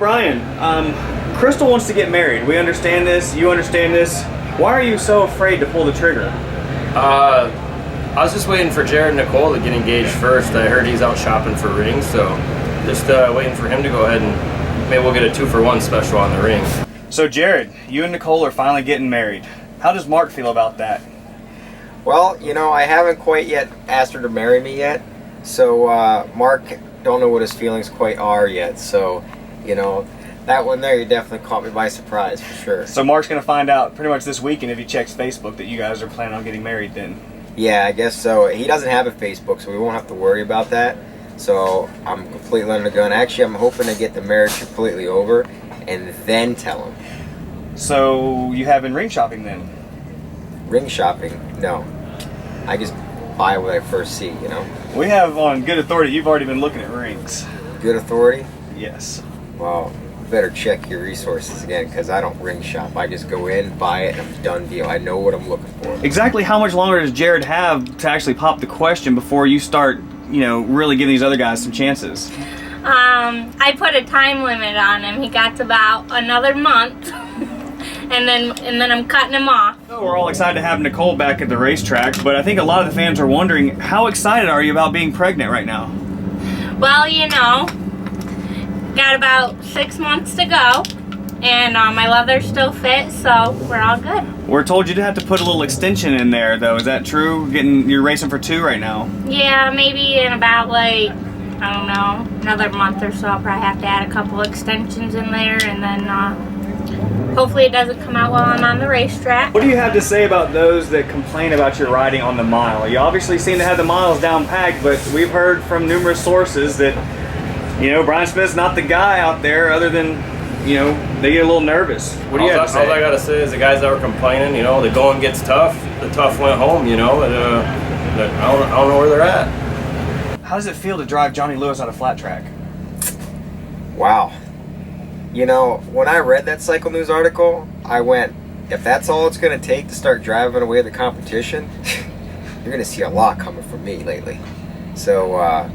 Brian, Crystal wants to get married. We understand this. You understand this. Why are you so afraid to pull the trigger? I was just waiting for Jared and Nicole to get engaged first. I heard he's out shopping for rings, so just waiting for him to go ahead and maybe we'll get a 2-for-1 special on the rings. So Jared, you and Nicole are finally getting married. How does Mark feel about that? Well, you know, I haven't quite yet asked her to marry me yet, so Mark don't know what his feelings quite are yet, so, you know, that one there, you definitely caught me by surprise for sure. So Mark's gonna find out pretty much this weekend if he checks Facebook that you guys are planning on getting married then. Yeah, I guess so. He doesn't have a Facebook, so we won't have to worry about that. So I'm completely under the gun. Actually, I'm hoping to get the marriage completely over and then tell him. So you have been ring shopping then? Ring shopping? No. I just buy what I first see, you know? We have on good authority you've already been looking at rings. Good authority? Yes. Well, you better check your resources again, because I don't ring shop. I just go in, buy it, and I'm done deal. I know what I'm looking for. Exactly how much longer does Jared have to actually pop the question before you start, you know, really giving these other guys some chances? I put a time limit on him. He got to about another month. And then I'm cutting him off. So we're all excited to have Nicole back at the racetrack, but I think a lot of the fans are wondering, how excited are you about being pregnant right now? Well, you know, got about 6 months to go, and my leather's still fit, so we're all good. We're told you to have to put a little extension in there, though. Is that true? You're racing for 2 right now. Yeah, maybe in about like, I don't know, another month or so, I'll probably have to add a couple extensions in there, and then hopefully it doesn't come out while I'm on the racetrack. What do you have to say about those that complain about your riding on the mile? You obviously seem to have the miles down packed, but we've heard from numerous sources that, you know, Brian Smith's not the guy out there, other than, you know, they get a little nervous. What do you have to say? All I gotta say is the guys that were complaining, you know, the going gets tough, the tough went home, you know, and I don't know where they're at. How does it feel to drive Johnny Lewis on a flat track? Wow. You know, when I read that Cycle News article, I went, if that's all it's going to take to start driving away the competition, you're going to see a lot coming from me lately. So,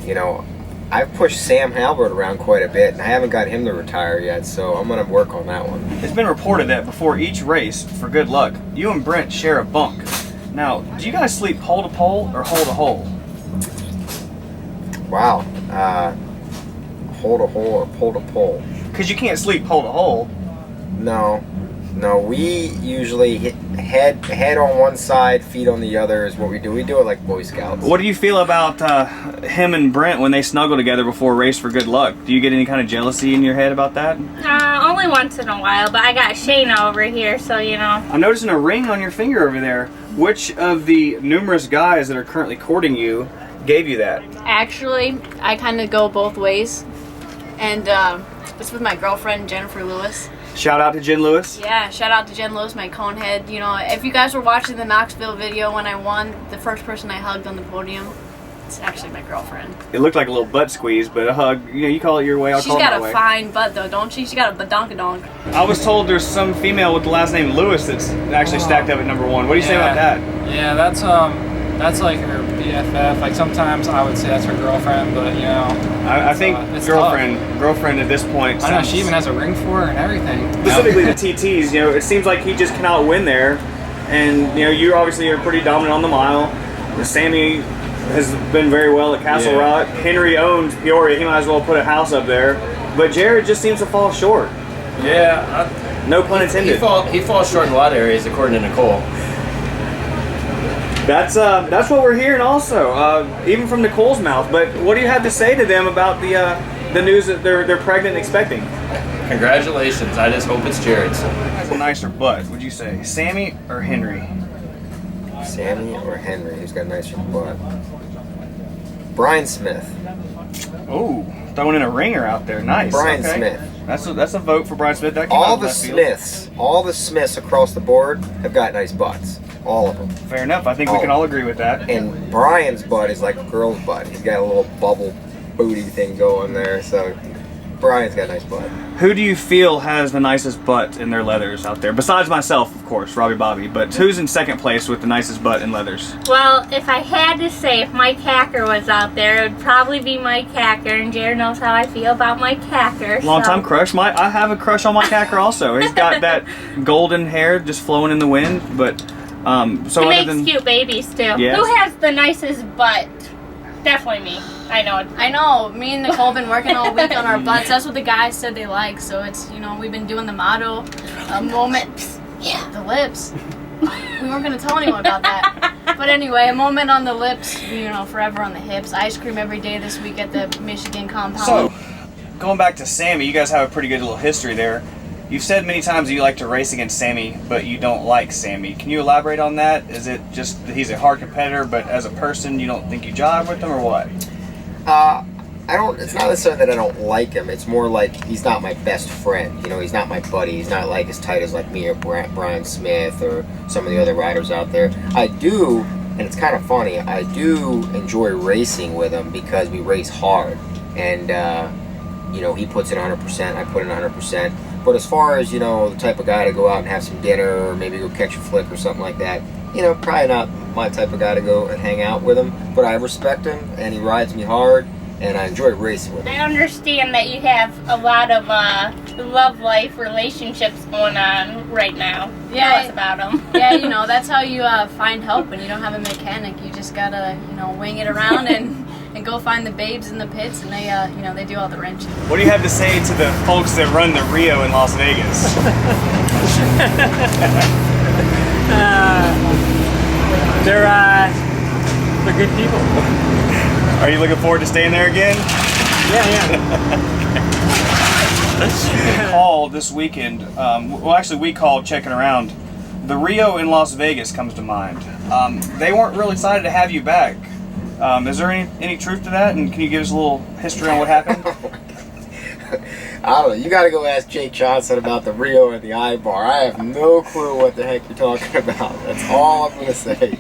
you know, I've pushed Sam Halbert around quite a bit, and I haven't got him to retire yet, so I'm going to work on that one. It's been reported that before each race, for good luck, you and Brent share a bunk. Now, do you guys sleep pole to pole or hole to hole? Wow. Hole to hole or pole to pole? Because you can't sleep pole to hole. No, we usually hit head on one side, feet on the other is what we do. We do it like Boy Scouts. What do you feel about him and Brent when they snuggle together before a race for good luck? Do you get any kind of jealousy in your head about that? Only once in a while, but I got Shayna over here, so you know. I'm noticing a ring on your finger over there. Which of the numerous guys that are currently courting you gave you that? Actually, I kind of go both ways. And it's with my girlfriend, Jennifer Lewis. Shout out to Jen Lewis. Yeah, shout out to Jen Lewis, my cone head. You know, if you guys were watching the Knoxville video when I won, the first person I hugged on the podium, it's actually my girlfriend. It looked like a little butt squeeze, but a hug, you know, you call it your way, I'll call it my way. She's got a fine butt though, don't she? She got a badonkadonk. I was told there's some female with the last name Lewis that's actually stacked up at number 1. What do you say about that? Yeah, that's like her BFF. Like sometimes I would say that's her girlfriend, but you know. I think girlfriend at this point. I know she even has a ring for her and everything. Specifically the TTs, you know, it seems like he just cannot win there, and you know you obviously are pretty dominant on the mile. Sammy has been very well at Castle Rock. Henry owns Peoria. He might as well put a house up there. But Jared just seems to fall short. Yeah. No pun intended. He falls short in a lot of areas, according to Nicole. That's what we're hearing also, even from Nicole's mouth. But what do you have to say to them about the news that they're pregnant and expecting? Congratulations. I just hope it's Jared's. Who's a nicer butt, would you say? Sammy or Henry? Sammy or Henry? Who's got a nicer butt? Brian Smith. Oh, throwing in a ringer out there. Nice. Brian okay. Smith. That's a vote for Brian Smith. That came all out the left field. Smiths, all the Smiths across the board have got nice butts. All of them. Fair enough. I think we can all agree with that. And Brian's butt is like a girl's butt. He's got a little bubble booty thing going there. So Brian's got a nice butt. Who do you feel has the nicest butt in their leathers out there? Besides myself, of course, Robby-Bobby. But who's in second place with the nicest butt in leathers? Well, if I had to say, if Mike Hacker was out there, it would probably be Mike Hacker, and Jared knows how I feel about Mike Hacker. Long time crush. I have a crush on Mike Hacker also. He's got that golden hair just flowing in the wind. But so he other makes than cute babies too. Yes. Who has the nicest butt? Definitely me. I know it. I know. Me and Nicole been working all week on our butts. That's what the guys said they like. So it's, you know, we've been doing the motto, a moment. Yeah, the lips. We weren't gonna tell anyone about that. But anyway, a moment on the lips, you know, forever on the hips. Ice cream every day this week at the Michigan compound. So, going back to Sammy, you guys have a pretty good little history there. You've said many times that you like to race against Sammy, but you don't like Sammy. Can you elaborate on that? Is it just that he's a hard competitor, but as a person, you don't think you jive with him, or what? I don't. It's not necessarily that I don't like him. It's more like he's not my best friend. You know, he's not my buddy. He's not like as tight as like me or Brian Smith or some of the other riders out there. I do, and it's kind of funny. I do enjoy racing with him because we race hard, and you know, he puts in 100%. I put in 100%. But as far as, you know, the type of guy to go out and have some dinner or maybe go catch a flick or something like that, you know, probably not my type of guy to go and hang out with him. But I respect him, and he rides me hard, and I enjoy racing with him. I understand that you have a lot of love life relationships going on right now. Yeah. Tell us about them. Yeah, you know, that's how you find help when you don't have a mechanic. You just gotta, you know, wing it around and go find the babes in the pits, and they, you know, they do all the wrenching. What do you have to say to the folks that run the Rio in Las Vegas? They're good people. Are you looking forward to staying there again? Yeah. Call this weekend. Well, actually, we called checking around. The Rio in Las Vegas comes to mind. They weren't really excited to have you back. Is there any truth to that? And can you give us a little history on what happened? I don't know. You got to go ask Jake Johnson about the Rio and the I-bar. I have no clue what the heck you're talking about. That's all I'm going to say.